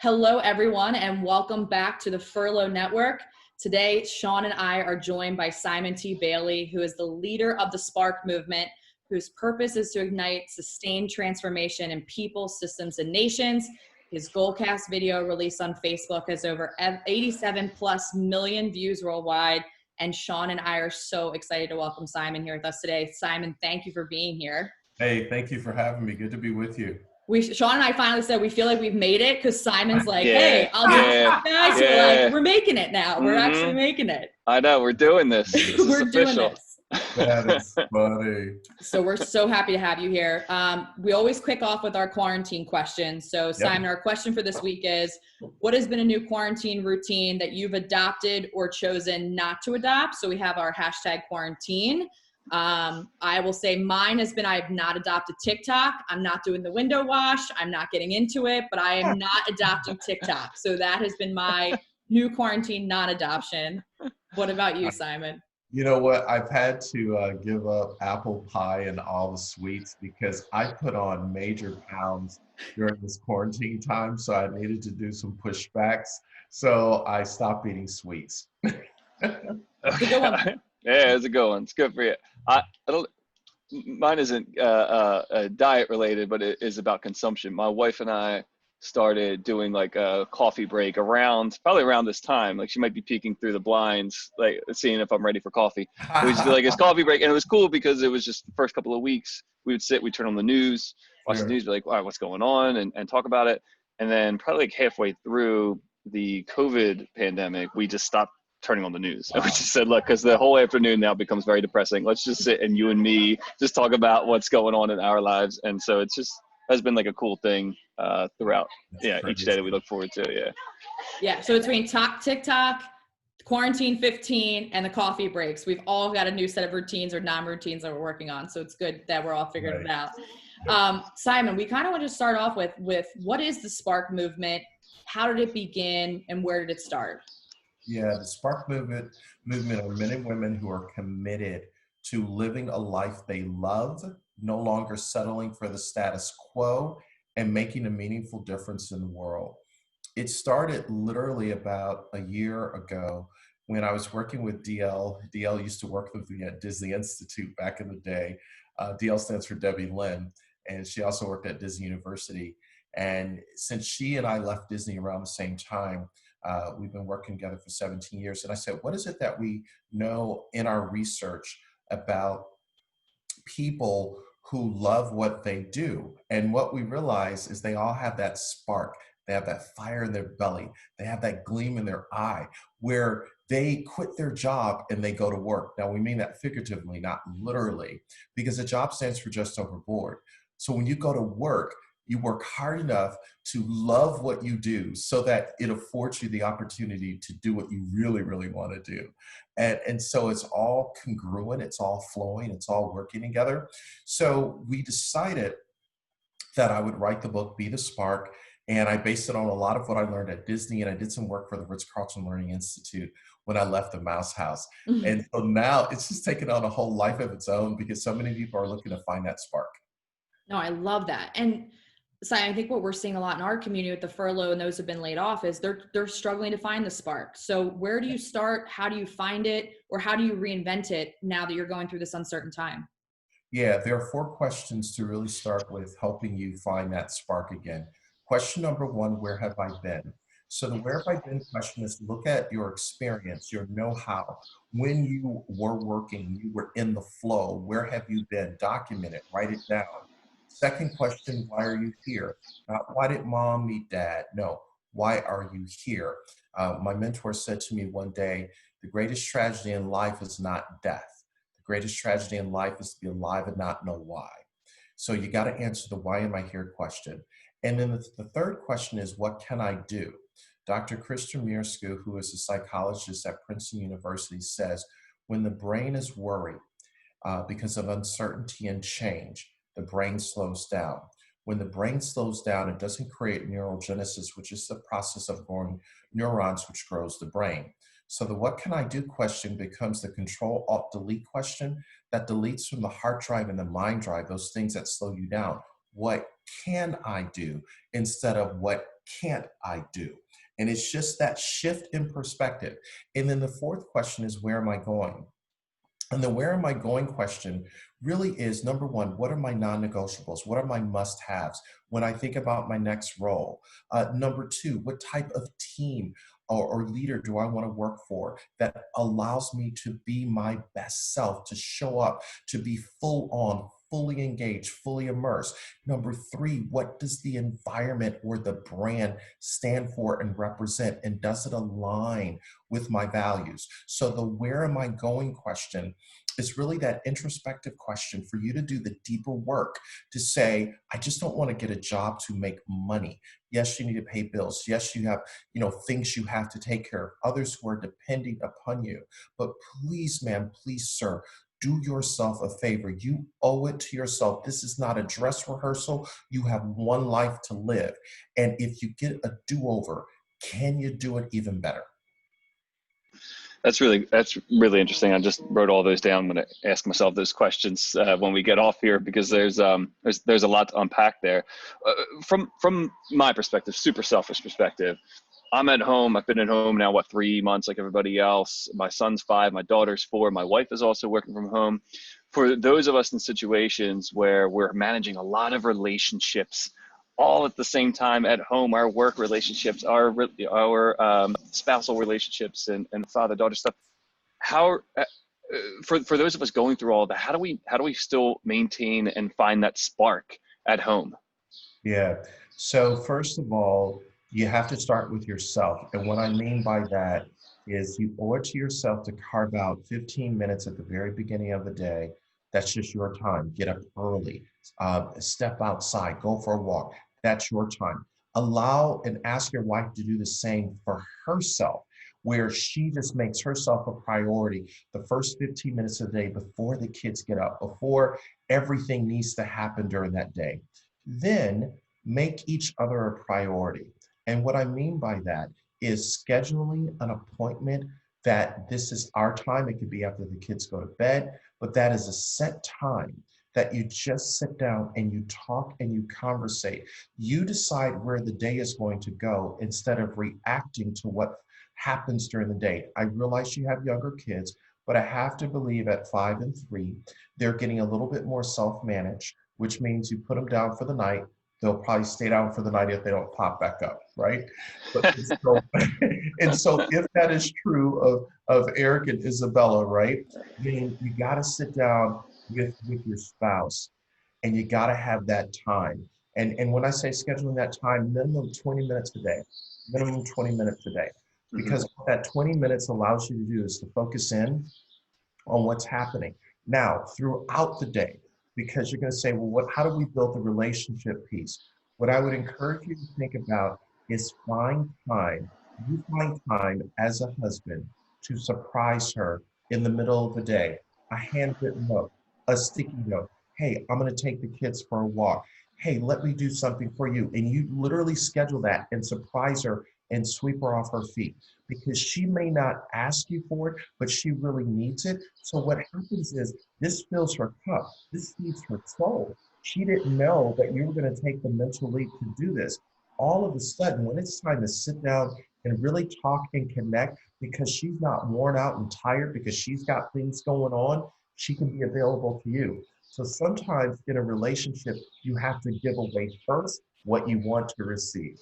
Hello, everyone, and welcome back to the Furlough Network. Today, Sean and I are joined by Simon T. Bailey, who is the leader of the Spark movement, whose purpose is to ignite sustained transformation in people, systems, and nations. His Goalcast video released on Facebook has over 87 plus million views worldwide. And Sean and I are so excited to welcome Simon here with us today. Simon, thank you for being here. Hey, thank you for having me. Good to be with you. Sean and I finally said we feel like we've made it because Simon's like, hey, I'll do it, guys. Yeah. We're like, we're making it now. We're actually making it. I know, we're doing this. We're doing this. That is funny. So we're so happy to have you here. We always kick off with our quarantine questions. So Simon, our question for this week is, what has been a new quarantine routine that you've adopted or chosen not to adopt? So we have our hashtag quarantine. I will say mine has been, I have not adopted TikTok. I'm not doing the window wash. I'm not getting into it, but I am not adopting TikTok. So that has been my new quarantine non-adoption. What about you, Simon? You know what? I've had to give up apple pie and all the sweets because I put on major pounds during this quarantine time. So I needed to do some pushbacks. So I stopped eating sweets. It's a good one. Yeah, it's a good one. It's good for you. Mine isn't diet related, but it is about consumption. My wife and I started doing like a coffee break probably around this time. Like she might be peeking through the blinds, like seeing if I'm ready for coffee. We just do like this coffee break, and it was cool because it was just the first couple of weeks. We would sit, we'd turn on the news, watch the news, be like, all right, what's going on, and talk about it. And then probably like halfway through the COVID pandemic, we just stopped turning on the news. And we just said, look, because the whole afternoon now becomes very depressing. Let's just sit and you and me just talk about what's going on in our lives. And so it's just has been like a cool thing throughout each day that we look forward to. Yeah. So between TikTok, quarantine 15, and the coffee breaks, we've all got a new set of routines or non-routines that we're working on. So it's good that we're all figuring it out. Simon, we kind of want to start off with what is the Spark movement? How did it begin and where did it start? Yeah, the Spark movement are men and women who are committed to living a life they love, no longer settling for the status quo, and making a meaningful difference in the world. It started literally about a year ago when I was working with DL. DL used to work with me at Disney Institute back in the day. DL stands for Debbie Lynn, and she also worked at Disney University. And since she and I left Disney around the same time, we've been working together for 17 years. And I said, what is it that we know in our research about people who love what they do? And what we realize is they all have that spark. They have that fire in their belly. They have that gleam in their eye where they quit their job and they go to work. Now, we mean that figuratively, not literally, because a job stands for just overboard. So when you go to work, you work hard enough to love what you do so that it affords you the opportunity to do what you really, really want to do. And so it's all congruent, it's all flowing, it's all working together. So we decided that I would write the book, Be the Spark, and I based it on a lot of what I learned at Disney, and I did some work for the Ritz-Carlton Learning Institute when I left the Mouse House. Mm-hmm. And so now it's just taken on a whole life of its own because so many people are looking to find that spark. No, I love that. And Simon, I think what we're seeing a lot in our community with the furlough and those who've been laid off is they're struggling to find the spark. So where do you start? How do you find it? Or how do you reinvent it now that you're going through this uncertain time? Yeah, there are 4 questions to really start with helping you find that spark again. Question number 1, where have I been? So the where have I been question is look at your experience, your know-how. When you were working, you were in the flow. Where have you been? Document it, write it down. Second question, why are you here? Not why did mom meet dad? No, why are you here? My mentor said to me one day, the greatest tragedy in life is not death. The greatest tragedy in life is to be alive and not know why. So you got to answer the why am I here question. And then the third question is, what can I do? Dr. Krista Mirsku, who is a psychologist at Princeton University, says, when the brain is worried because of uncertainty and change, the brain slows down. When the brain slows down, it doesn't create neurogenesis, which is the process of growing neurons, which grows the brain. So the what can I do question becomes the Control-Alt-Delete question that deletes from the heart drive and the mind drive, those things that slow you down. What can I do instead of what can't I do? And it's just that shift in perspective. And then the fourth question is, where am I going? And the where am I going question really is, number one, what are my non-negotiables? What are my must-haves when I think about my next role? Number two, what type of team or leader do I want to work for that allows me to be my best self, to show up, to be full on, fully engaged, fully immersed? Number three, what does the environment or the brand stand for and represent? And does it align with my values? So the where am I going question is really that introspective question for you to do the deeper work to say, I just don't want to get a job to make money. Yes, you need to pay bills. Yes, you have, things you have to take care of, others who are depending upon you. But please, ma'am, please, sir, do yourself a favor. You owe it to yourself. This is not a dress rehearsal. You have one life to live. And if you get a do-over, can you do it even better? That's really interesting. I just wrote all those down. I'm going to ask myself those questions when we get off here, because there's a lot to unpack there. From my perspective, super selfish perspective, I'm at home. I've been at home now, 3 months, like everybody else. My son's 5, my daughter's 4. My wife is also working from home. For those of us in situations where we're managing a lot of relationships all at the same time at home, our work relationships, our spousal relationships, and father-daughter stuff. How, for those of us going through all that, how do we still maintain and find that spark at home? Yeah. So first of all, you have to start with yourself. And what I mean by that is you owe it to yourself to carve out 15 minutes at the very beginning of the day. That's just your time. Get up early, step outside, go for a walk. That's your time. Allow and ask your wife to do the same for herself, where she just makes herself a priority the first 15 minutes of the day before the kids get up, before everything needs to happen during that day. Then make each other a priority. And what I mean by that is scheduling an appointment that this is our time. It could be after the kids go to bed, but that is a set time that you just sit down and you talk and you conversate. You decide where the day is going to go instead of reacting to what happens during the day. I realize you have younger kids, but I have to believe at 5 and 3, they're getting a little bit more self-managed, which means you put them down for the night. They'll probably stay down for the night if they don't pop back up, right? And so if that is true of Eric and Isabella, right, then you got to sit down with your spouse, and you got to have that time. And when I say scheduling that time, minimum 20 minutes a day, minimum 20 minutes a day, because what that 20 minutes allows you to do is to focus in on what's happening now throughout the day. Because you're going to say, well, how do we build the relationship piece? What I would encourage you to think about is find time as a husband to surprise her in the middle of the day. A handwritten note, a sticky note. Hey, I'm going to take the kids for a walk. Hey, let me do something for you. And you literally schedule that and surprise her and sweep her off her feet, because she may not ask you for it, but she really needs it. So what happens is this fills her cup. This feeds her soul. She didn't know that you were going to take the mental leap to do this. All of a sudden, when it's time to sit down and really talk and connect, because she's not worn out and tired because she's got things going on, she can be available to you. So sometimes in a relationship, you have to give away first what you want to receive.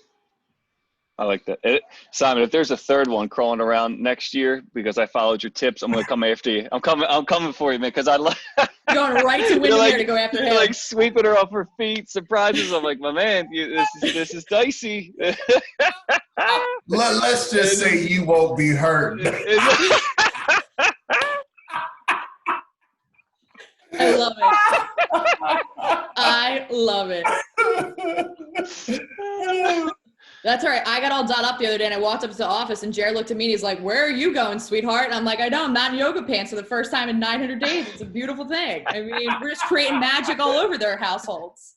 I like that. Simon, if there's a third one crawling around next year because I followed your tips, I'm going to come after you. I'm coming for you, man, because I love going right to Windermere to go after him. You're like sweeping her off her feet, surprises. I'm like, my man, this is dicey. Let's just say you won't be hurt. I love it. I love it. That's all right. I got all done up the other day and I walked up to the office and Jared looked at me and he's like, where are you going, sweetheart? And I'm like, I know, I'm not in yoga pants for the first time in 900 days. It's a beautiful thing. I mean, we're just creating magic all over their households.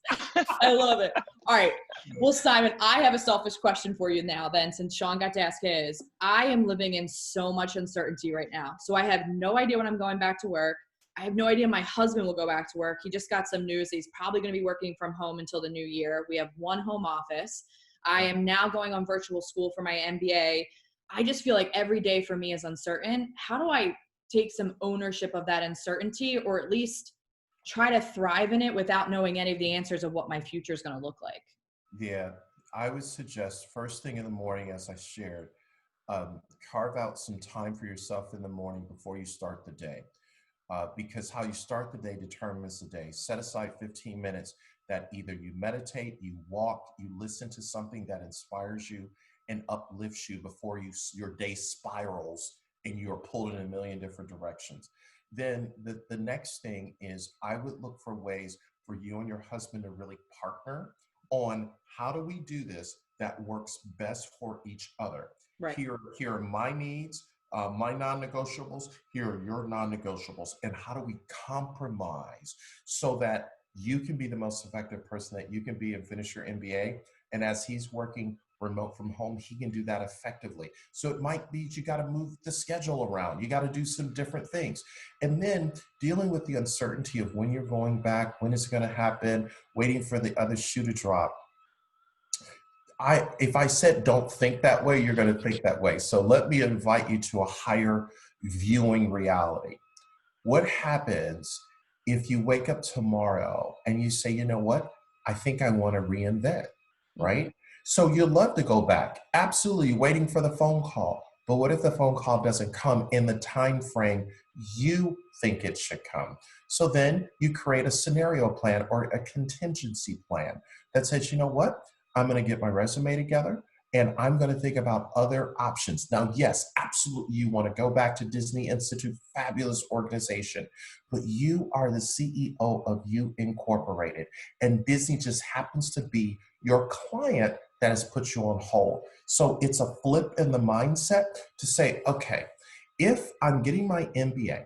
I love it. All right. Well, Simon, I have a selfish question for you now then, since Sean got to ask his. I am living in so much uncertainty right now. So I have no idea when I'm going back to work. I have no idea my husband will go back to work. He just got some news that he's probably going to be working from home until the new year. We have one home office. I am now going on virtual school for my MBA. I just feel like every day for me is uncertain. How do I take some ownership of that uncertainty, or at least try to thrive in it without knowing any of the answers of what my future is going to look like? Yeah, I would suggest first thing in the morning, as I shared, carve out some time for yourself in the morning before you start the day. Because how you start the day determines the day. Set aside 15 minutes that either you meditate, you walk, you listen to something that inspires you and uplifts you before your day spirals and you're pulled in a million different directions. Then the next thing is I would look for ways for you and your husband to really partner on how do we do this that works best for each other. Right. Here are my needs, my non-negotiables, here are your non-negotiables, and how do we compromise so that you can be the most effective person that you can be and finish your MBA, and as he's working remote from home, he can do that effectively. So it might be you got to move the schedule around, you got to do some different things, and then dealing with the uncertainty of when you're going back, when it's going to happen, waiting for the other shoe to drop. If I said don't think that way, you're going to think that way. So let me invite you to a higher viewing reality. What happens if you wake up tomorrow and you say, you know what? I think I want to reinvent, right? Mm-hmm. So you'd love to go back. Absolutely, waiting for the phone call. But what if the phone call doesn't come in the time frame you think it should come? So then you create a scenario plan or a contingency plan that says, you know what? I'm going to get my resume together and I'm going to think about other options. Now, yes, absolutely, you want to go back to Disney Institute, fabulous organization, but you are the CEO of You Incorporated, and Disney just happens to be your client that has put you on hold. So it's a flip in the mindset to say, okay, if I'm getting my MBA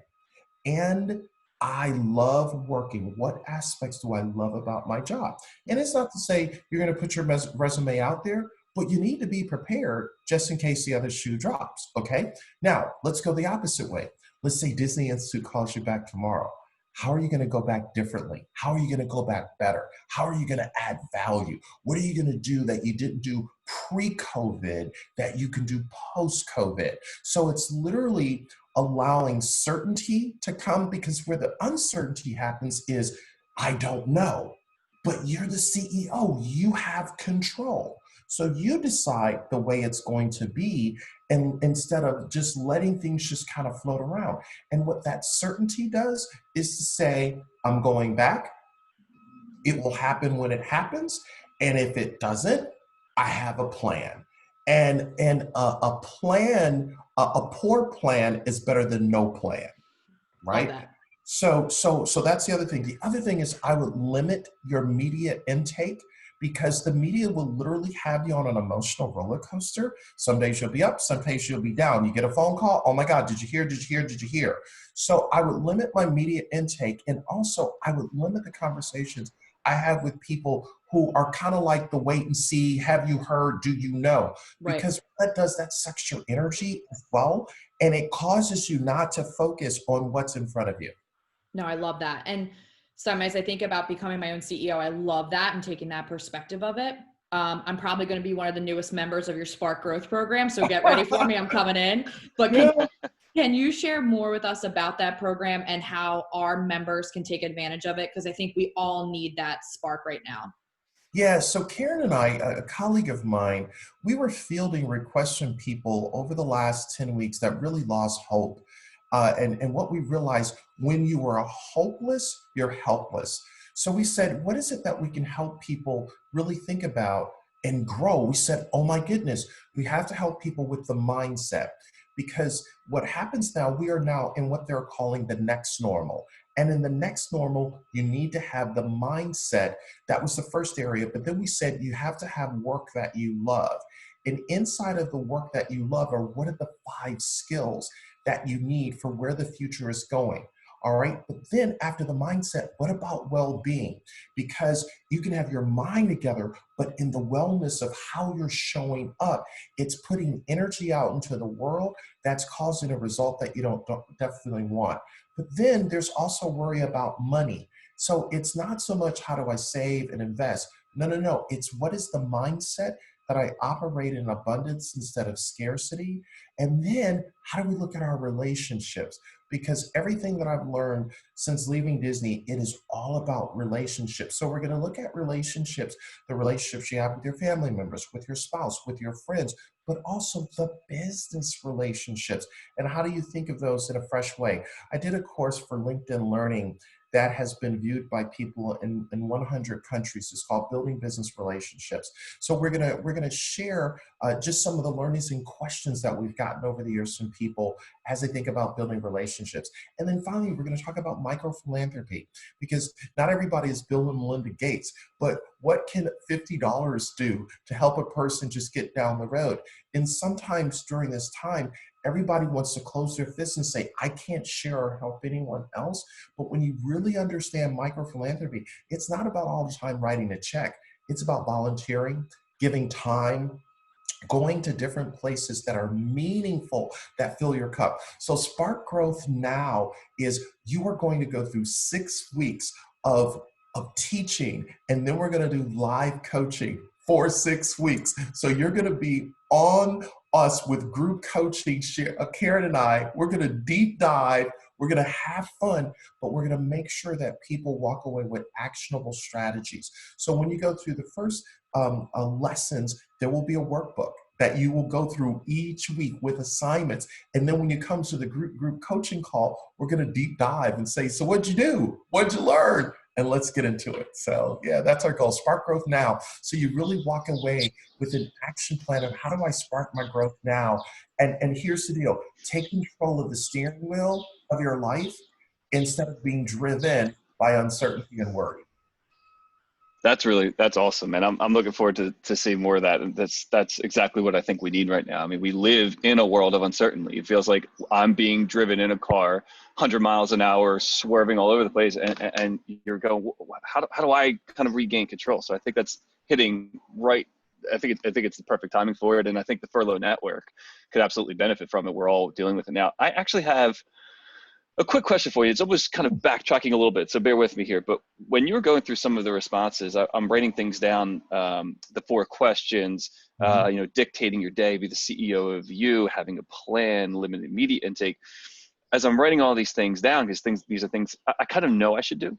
and I love working, what aspects do I love about my job? And it's not to say you're going to put your resume out there, but you need to be prepared just in case the other shoe drops, okay? Now, let's go the opposite way. Let's say Disney Institute calls you back tomorrow. How are you going to go back differently? How are you going to go back better? How are you going to add value? What are you going to do that you didn't do pre-COVID that you can do post-COVID? So it's literally allowing certainty to come, because where the uncertainty happens is, I don't know, but you're the CEO, you have control. So you decide the way it's going to be, and instead of just letting things just kind of float around. And what that certainty does is to say, I'm going back, it will happen when it happens, and if it doesn't, I have a plan. And a plan, a poor plan is better than no plan, right? So that's the other thing. The other thing is I would limit your media intake, because the media will literally have you on an emotional roller coaster. Some days you'll be up, some days you'll be down. You get a phone call, oh my God, did you hear, did you hear, did you hear? So I would limit my media intake, and also I would limit the conversations I have with people who are kind of like the wait and see, have you heard, do you know? Right. Because what that does, that sucks your energy as well, and it causes you not to focus on what's in front of you. No, I love that. And sometimes I think about becoming my own CEO. I love that and taking that perspective of it. I'm probably going to be one of the newest members of your Spark Growth program, so get ready for me. I'm coming in. But can you share more with us about that program and how our members can take advantage of it? Because I think we all need that spark right now. Yeah, so Karen and I, a colleague of mine, we were fielding requests from people over the last 10 weeks that really lost hope. And what we realized, when you are hopeless, you're helpless. So we said, what is it that we can help people really think about and grow? We said, oh my goodness, we have to help people with the mindset. Because what happens now, we are now in what they're calling the next normal. And in the next normal, you need to have the mindset. That was the first area. But then we said you have to have work that you love. And inside of the work that you love are what are the 5 skills that you need for where the future is going. All right. But then after the mindset, what about well-being? Because you can have your mind together, but in the wellness of how you're showing up, it's putting energy out into the world that's causing a result that you don't definitely want. But then there's also worry about money. So it's not so much how do I save and invest? No. It's what is the mindset that I operate in abundance instead of scarcity? And then how do we look at our relationships? Because everything that I've learned since leaving Disney, it is all about relationships. So we're going to look at relationships, the relationships you have with your family members, with your spouse, with your friends, but also the business relationships. And how do you think of those in a fresh way? I did a course for LinkedIn Learning that has been viewed by people in 100 countries. It's called Building Business Relationships. So we're gonna share just some of the learnings and questions that we've gotten over the years from people as they think about building relationships. And then finally, we're gonna talk about micro-philanthropy, because not everybody is Bill and Melinda Gates, but what can $50 do to help a person just get down the road? And sometimes during this time, everybody wants to close their fists and say, I can't share or help anyone else. But when you really understand micro-philanthropy, it's not about all the time writing a check. It's about volunteering, giving time, going to different places that are meaningful, that fill your cup. So Spark Growth Now is you are going to go through 6 weeks of teaching, and then we're going to do live coaching for 6 weeks. So you're going to be on us with group coaching. Karen and I, we're going to deep dive. We're going to have fun, but we're going to make sure that people walk away with actionable strategies. So when you go through the first lessons, there will be a workbook that you will go through each week with assignments. And then when you come to the group coaching call, we're going to deep dive and say, so what'd you do? What'd you learn? And let's get into it. So yeah, that's our goal, Spark Growth Now. So you really walk away with an action plan of how do I spark my growth now? And here's the deal, take control of the steering wheel of your life instead of being driven by uncertainty and worry. That's awesome, man. I'm looking forward to seeing more of that. And that's exactly what I think we need right now. I mean, we live in a world of uncertainty. It feels like I'm being driven in a car 100 miles an hour, swerving all over the place. And you're going, how do I kind of regain control? So I think that's hitting right. I think it's the perfect timing for it. And I think the Furlough Network could absolutely benefit from it. We're all dealing with it now. I actually have a quick question for you. It's almost kind of backtracking a little bit, so bear with me here. But when you were going through some of the responses, I'm writing things down, the 4 questions, dictating your day, be the CEO of you, having a plan, limited media intake. As I'm writing all these things down, because these are things I kind of know I should do.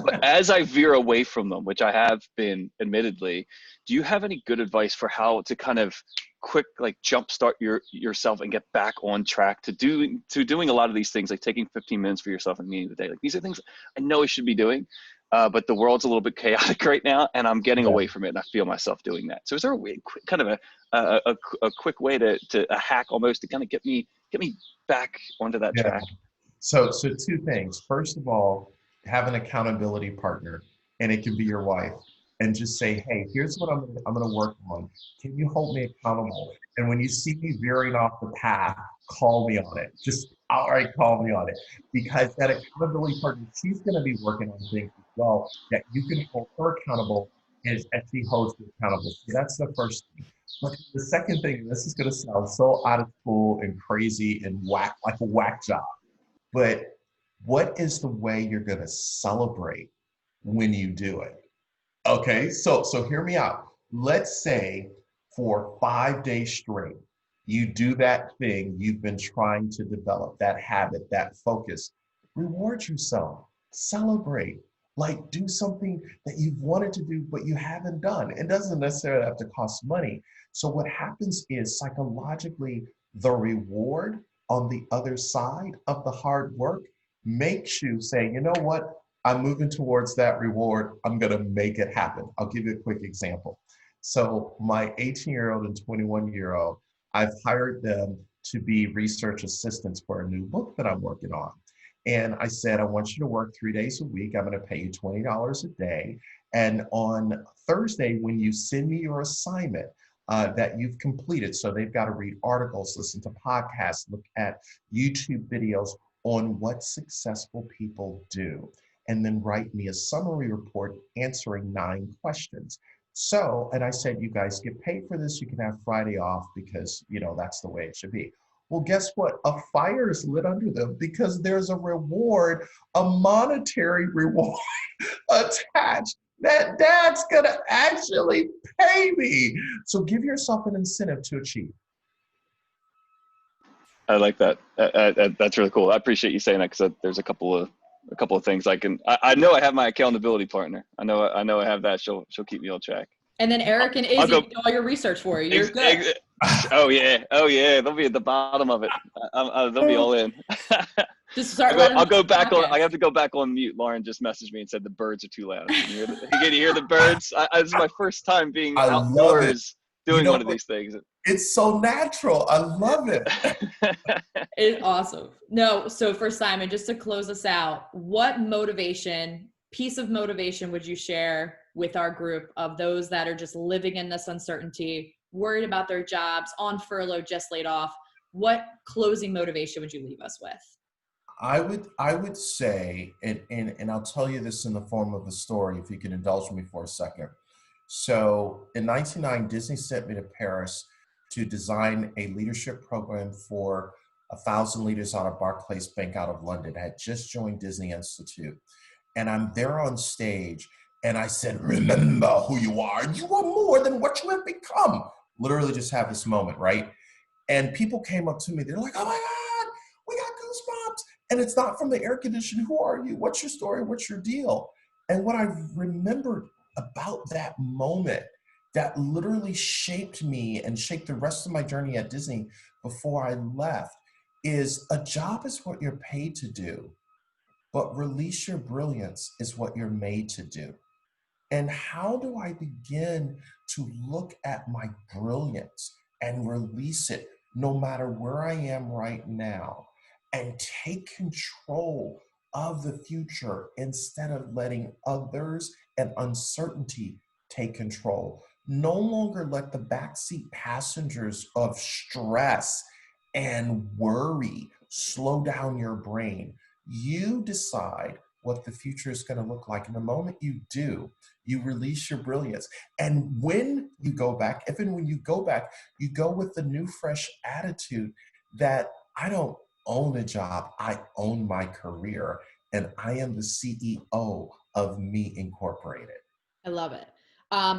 But as I veer away from them, which I have been admittedly, do you have any good advice for how to kind of quick jumpstart yourself and get back on track to doing a lot of these things, like taking 15 minutes for yourself in the beginning of the day? Like, these are things I know I should be doing, but the world's a little bit chaotic right now, and I'm getting away from it, and I feel myself doing that. So is there a way, kind of a quick way to a hack almost to kind of get me back onto that track? So 2 things. First of all, have an accountability partner, and it can be your wife, and just say, hey, here's what I'm going to work on. Can you hold me accountable? And when you see me veering off the path, call me on it. Just outright call me on it, because that accountability partner, she's going to be working on things as well that you can hold her accountable as she holds you accountable. So that's the first thing. But the second thing, this is going to sound so out of school and crazy and whack, like a whack job, but what is the way you're going to celebrate when you do it? Okay, so hear me out. Let's say for 5 days straight, you do that thing you've been trying to develop, that habit, that focus. Reward yourself, celebrate, like do something that you've wanted to do, but you haven't done. It doesn't necessarily have to cost money. So what happens is psychologically, the reward on the other side of the hard work makes you say, you know what? I'm moving towards that reward. I'm going to make it happen. I'll give you a quick example. So my 18-year-old and 21-year-old, I've hired them to be research assistants for a new book that I'm working on. And I said, I want you to work 3 days a week. I'm going to pay you $20 a day. And on Thursday, when you send me your assignment that you've completed, so they've got to read articles, listen to podcasts, look at YouTube videos on what successful people do, and then write me a summary report answering 9 questions. So, and I said, you guys get paid for this. You can have Friday off because, that's the way it should be. Well, guess what? A fire is lit under them because there's a reward, a monetary reward attached that dad's gonna actually pay me. So give yourself an incentive to achieve. I like that. That's really cool. I appreciate you saying that, because there's a couple of things I know I have my accountability partner. I know I have that. She'll keep me on track. And then Eric and Izzy do all your research for you. You're good. Oh yeah. They'll be at the bottom of it. They'll be all in. Just start. I'll go back on. I have to go back on mute. Lauren just messaged me and said the birds are too loud. Can you hear the birds? This is my first time being outdoors doing one of these things. It's so natural. I love it. It's awesome. No, so for Simon, just to close us out, what piece of motivation would you share with our group of those that are just living in this uncertainty, worried about their jobs, on furlough, just laid off? What closing motivation would you leave us with? I would say, and I'll tell you this in the form of a story, if you can indulge me for a second. So in 1999, Disney sent me to Paris to design a leadership program for 1,000 leaders out of Barclays Bank out of London. I had just joined Disney Institute. And I'm there on stage, and I said, remember who you are. You are more than what you have become. Literally just have this moment, right? And people came up to me. They're like, oh my God, we got goosebumps. And it's not from the air conditioning. Who are you? What's your story? What's your deal? And what I remembered about that moment that literally shaped me and shaped the rest of my journey at Disney before I left is a job is what you're paid to do, but release your brilliance is what you're made to do. And how do I begin to look at my brilliance and release it no matter where I am right now and take control of the future instead of letting others and uncertainty take control? No longer let the backseat passengers of stress and worry slow down your brain. You decide what the future is going to look like. And the moment you do, you release your brilliance. And when you go back, if and when you go back, you go with the new, fresh attitude that I don't own a job, I own my career, and I am the CEO of Me Incorporated. I love it.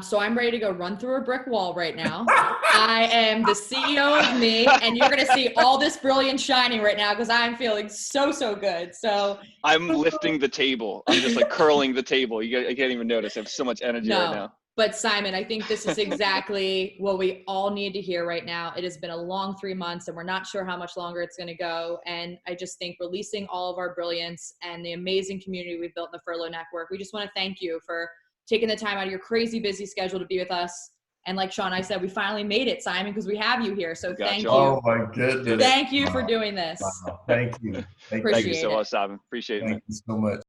So I'm ready to go run through a brick wall right now. I am the CEO of Me, and you're going to see all this brilliance shining right now because I'm feeling so good. So I'm lifting the table. I'm just like curling the table. I can't even notice. I have so much energy right now. But Simon, I think this is exactly what we all need to hear right now. It has been a long 3 months, and we're not sure how much longer it's going to go. And I just think releasing all of our brilliance and the amazing community we've built in the Furlough Network, we just want to thank you for taking the time out of your crazy busy schedule to be with us. And like Sean, I said, we finally made it, Simon, because we have you here. So thank you. Oh my goodness. Thank you for doing this. Wow. Thank you. Thank you so much, Simon. Appreciate it. Thank you so much.